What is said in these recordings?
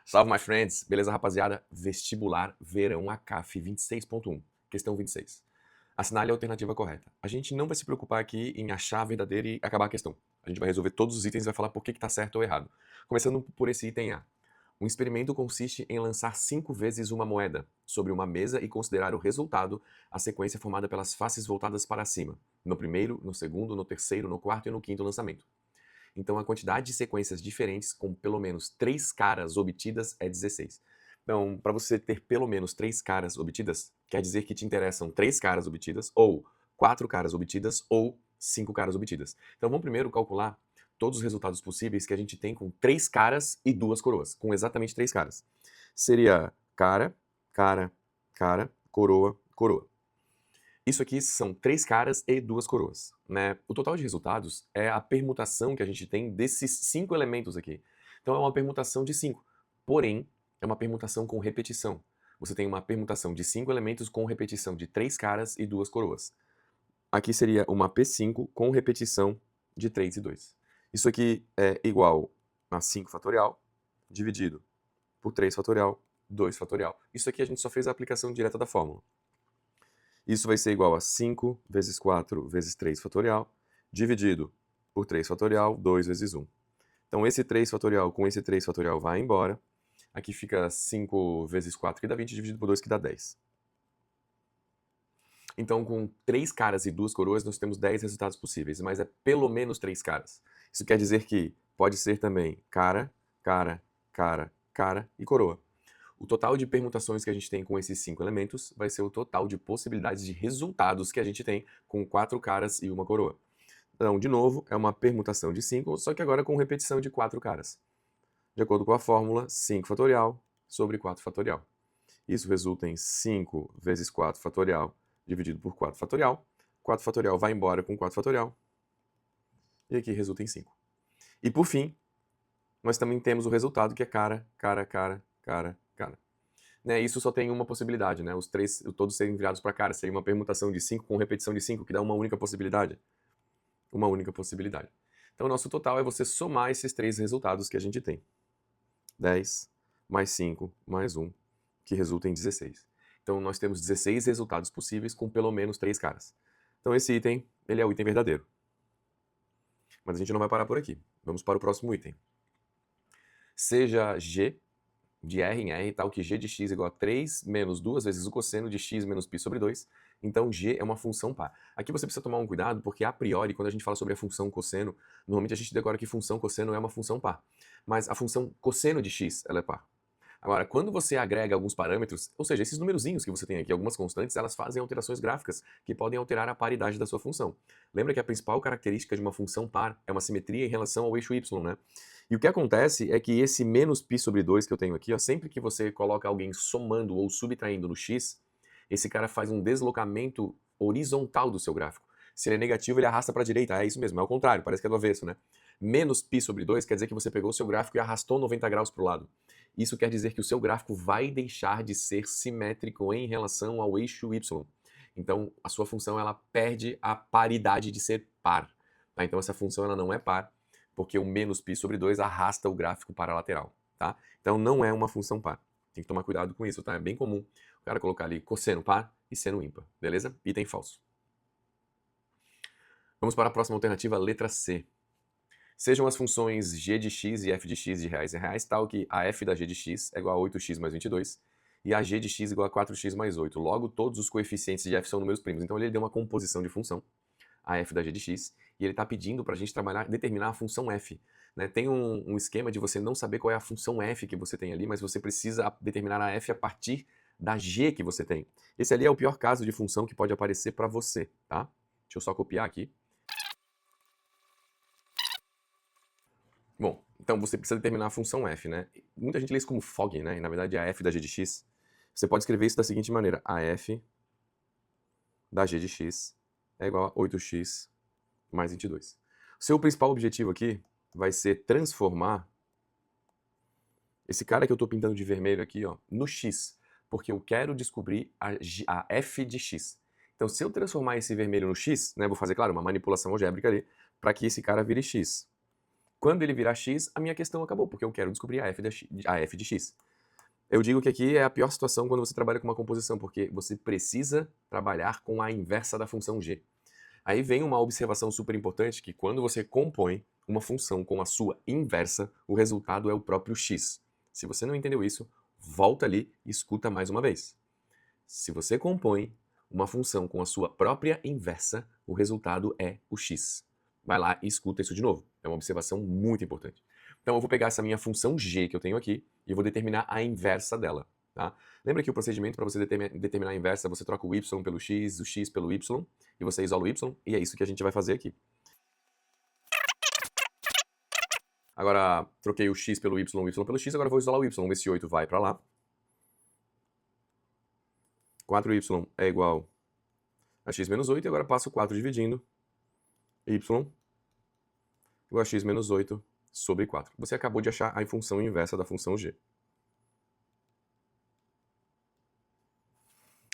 Salve, my friends! Beleza, rapaziada? Vestibular Verão ACAF 26.1, questão 26. Assinale a alternativa correta. A gente não vai se preocupar aqui em achar a verdadeira e acabar a questão. A gente vai resolver todos os itens e vai falar por que está certo ou errado. Começando por esse item A. Um experimento consiste em lançar 5 vezes uma moeda sobre uma mesa e considerar o resultado, a sequência formada pelas faces voltadas para cima, no primeiro, no segundo, no terceiro, no quarto e no quinto lançamento. Então, a quantidade de sequências diferentes com pelo menos 3 caras obtidas é 16. Então, para você ter pelo menos 3 caras obtidas, quer dizer que te interessam 3 caras obtidas, ou 4 caras obtidas, ou 5 caras obtidas. Então, vamos primeiro calcular todos os resultados possíveis que a gente tem com 3 caras e 2 coroas, com exatamente 3 caras. Seria cara, cara, cara, coroa, coroa. Isso aqui são 3 caras e 2 coroas, né? O total de resultados é a permutação que a gente tem desses 5 elementos aqui. Então é uma permutação de 5, porém é uma permutação com repetição. Você tem uma permutação de 5 elementos com repetição de 3 caras e 2 coroas. Aqui seria uma P5 com repetição de 3 e 2. Isso aqui é igual a 5 fatorial dividido por 3 fatorial, 2 fatorial. Isso aqui a gente só fez a aplicação direta da fórmula. Isso vai ser igual a 5 vezes 4 vezes 3 fatorial, dividido por 3 fatorial, 2 vezes 1. Então, esse 3 fatorial com esse 3 fatorial vai embora. Aqui fica 5 vezes 4, que dá 20, dividido por 2, que dá 10. Então, com 3 caras e 2 coroas, nós temos 10 resultados possíveis, mas é pelo menos 3 caras. Isso quer dizer que pode ser também cara, cara, cara, cara e coroa. O total de permutações que a gente tem com esses 5 elementos vai ser o total de possibilidades de resultados que a gente tem com 4 caras e uma coroa. Então, de novo, é uma permutação de 5, só que agora com repetição de 4 caras. De acordo com a fórmula, 5 fatorial sobre 4 fatorial. Isso resulta em 5 vezes 4 fatorial dividido por 4 fatorial. 4 fatorial vai embora com 4 fatorial. E aqui resulta em 5. E por fim, nós também temos o resultado que é cara, cara, cara, cara, cara. Né, isso só tem uma possibilidade, né? Os três, todos serem virados para cara. Seria uma permutação de 5 com repetição de 5, que dá uma única possibilidade. Uma única possibilidade. Então, o nosso total é você somar esses 3 resultados que a gente tem. 10 mais 5 mais 1, que resulta em 16. Então, nós temos 16 resultados possíveis com pelo menos 3 caras. Então, esse item, ele é o item verdadeiro. Mas a gente não vai parar por aqui. Vamos para o próximo item. Seja G de R em R, tal que g de x igual a 3 menos 2 vezes o cosseno de x menos π sobre 2. Então, g é uma função par. Aqui você precisa tomar um cuidado, porque a priori, quando a gente fala sobre a função cosseno, normalmente a gente decora que função cosseno é uma função par. Mas a função cosseno de x, ela é par. Agora, quando você agrega alguns parâmetros, ou seja, esses numerozinhos que você tem aqui, algumas constantes, elas fazem alterações gráficas que podem alterar a paridade da sua função. Lembra que a principal característica de uma função par é uma simetria em relação ao eixo y, né? E o que acontece é que esse menos π sobre 2 que eu tenho aqui, ó, sempre que você coloca alguém somando ou subtraindo no x, esse cara faz um deslocamento horizontal do seu gráfico. Se ele é negativo, ele arrasta para a direita. É isso mesmo, é o contrário, parece que é do avesso, né? Menos π sobre 2 quer dizer que você pegou o seu gráfico e arrastou 90 graus para o lado. Isso quer dizer que o seu gráfico vai deixar de ser simétrico em relação ao eixo y. Então, a sua função ela perde a paridade de ser par. Tá? Então, essa função ela não é par, porque o menos π sobre 2 arrasta o gráfico para a lateral. Tá? Então, não é uma função par. Tem que tomar cuidado com isso, tá? É bem comum o cara colocar ali cosseno par e seno ímpar, beleza? Item falso. Vamos para a próxima alternativa, letra C. Sejam as funções g de x e f de x de reais em reais, tal que a f da g de x é igual a 8x mais 22 e a g de x igual a 4x mais 8. Logo, todos os coeficientes de f são números primos. Então, ele deu uma composição de função, a f da g de x, e ele está pedindo para a gente determinar a função f. Né? Tem um esquema de você não saber qual é a função f que você tem ali, mas você precisa determinar a f a partir da g que você tem. Esse ali é o pior caso de função que pode aparecer para você, tá? Deixa eu só copiar aqui. Bom, então você precisa determinar a função f, né? Muita gente lê isso como fog, né? E na verdade é a f da g de x. Você pode escrever isso da seguinte maneira. A f da g de x é igual a 8x mais 22. O seu principal objetivo aqui vai ser transformar esse cara que eu estou pintando de vermelho aqui, ó, no x. Porque eu quero descobrir a f de x. Então, se eu transformar esse vermelho no x, né, vou fazer, claro, uma manipulação algébrica ali, para que esse cara vire x. Quando ele virar x, a minha questão acabou, porque eu quero descobrir a f de x. Eu digo que aqui é a pior situação quando você trabalha com uma composição, porque você precisa trabalhar com a inversa da função g. Aí vem uma observação super importante, que quando você compõe uma função com a sua inversa, o resultado é o próprio x. Se você não entendeu isso, volta ali e escuta mais uma vez. Se você compõe uma função com a sua própria inversa, o resultado é o x. Vai lá e escuta isso de novo. É uma observação muito importante. Então eu vou pegar essa minha função g que eu tenho aqui e vou determinar a inversa dela. Tá? Lembra que o procedimento para você determinar a inversa, você troca o y pelo x, o x pelo y, e você isola o y, e é isso que a gente vai fazer aqui. Agora, troquei o x pelo y pelo x, agora vou isolar o y. Esse 8 vai para lá. 4y é igual a x menos 8, e agora passo 4 dividindo y igual a x menos 8 sobre 4. Você acabou de achar a função inversa da função g.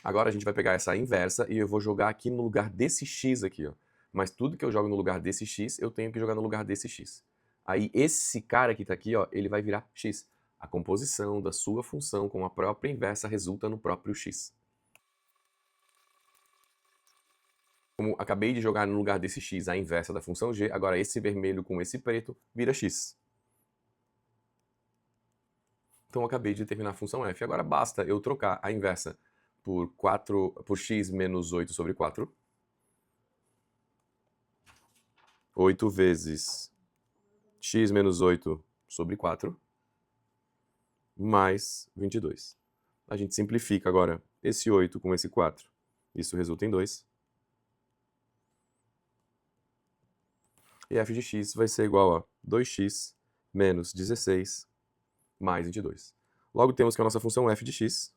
Agora a gente vai pegar essa inversa e eu vou jogar aqui no lugar desse x aqui, ó. Mas tudo que eu jogo no lugar desse x, eu tenho que jogar no lugar desse x. Aí esse cara que tá aqui, ó, ele vai virar x. A composição da sua função com a própria inversa resulta no próprio x. Como acabei de jogar no lugar desse x a inversa da função g, agora esse vermelho com esse preto vira x. Então eu acabei de determinar a função f. Agora basta eu trocar a inversa por x menos 8 sobre 4. 8 vezes x menos 8 sobre 4, mais 22. A gente simplifica agora esse 8 com esse 4. Isso resulta em 2. E f de x vai ser igual a 2x menos 16 mais 22. Logo temos que a nossa função f de x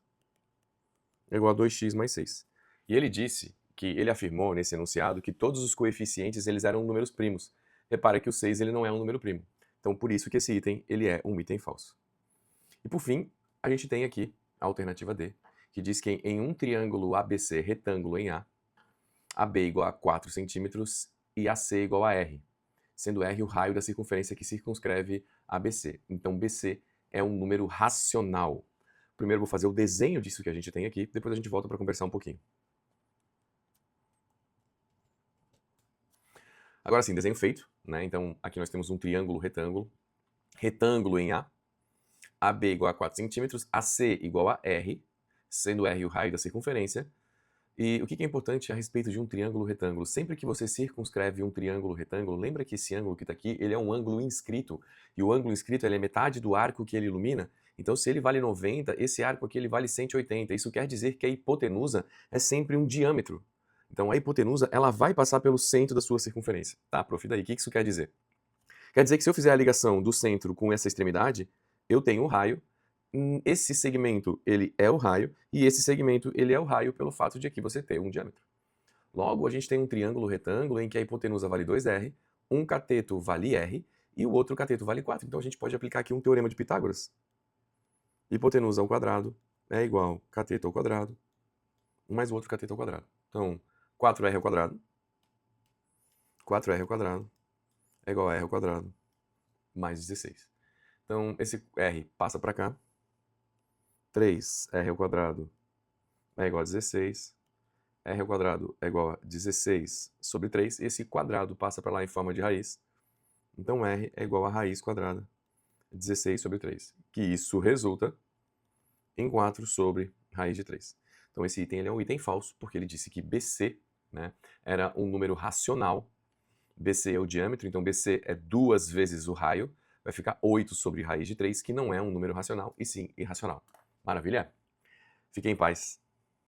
é igual a 2x mais 6. E ele disse que ele afirmou nesse enunciado que todos os coeficientes eles eram números primos. Repara que o 6 ele não é um número primo. Então por isso que esse item ele é um item falso. E por fim, a gente tem aqui a alternativa D, que diz que em um triângulo ABC retângulo em A, AB igual a 4 centímetros e AC igual a R, sendo R o raio da circunferência que circunscreve ABC. Então BC é um número racional. Primeiro eu vou fazer o desenho disso que a gente tem aqui, depois a gente volta para conversar um pouquinho. Agora sim, desenho feito, né? Então aqui nós temos um triângulo retângulo em A, AB igual a 4 centímetros, AC igual a R, sendo R o raio da circunferência. E o que é importante a respeito de um triângulo retângulo? Sempre que você circunscreve um triângulo retângulo, lembra que esse ângulo que está aqui, ele é um ângulo inscrito. E o ângulo inscrito ele é metade do arco que ele ilumina. Então, se ele vale 90, esse arco aqui ele vale 180. Isso quer dizer que a hipotenusa é sempre um diâmetro. Então, a hipotenusa ela vai passar pelo centro da sua circunferência. Tá, prof, daí, o que isso quer dizer? Quer dizer que se eu fizer a ligação do centro com essa extremidade, eu tenho um raio. Esse segmento ele é o raio, e esse segmento ele é o raio pelo fato de aqui você ter um diâmetro. Logo, a gente tem um triângulo retângulo em que a hipotenusa vale 2R, um cateto vale R, e o outro cateto vale 4. Então a gente pode aplicar aqui um teorema de Pitágoras. Hipotenusa ao quadrado é igual a cateto ao quadrado, mais o outro cateto ao quadrado. Então, 4R ao quadrado, 4R ao quadrado é igual a R ao quadrado, mais 16. Então, esse R passa para cá. 3R ao quadrado é igual a 16. R ao quadrado é igual a 16 sobre 3. Esse quadrado passa para lá em forma de raiz. Então, R é igual a raiz quadrada, 16 sobre 3. Que isso resulta em 4 sobre raiz de 3. Então, esse item ele é um item falso, porque ele disse que BC, né, era um número racional. BC é o diâmetro, então BC é 2 vezes o raio. Vai ficar 8 sobre raiz de 3, que não é um número racional, e sim irracional. Maravilha? Fique em paz.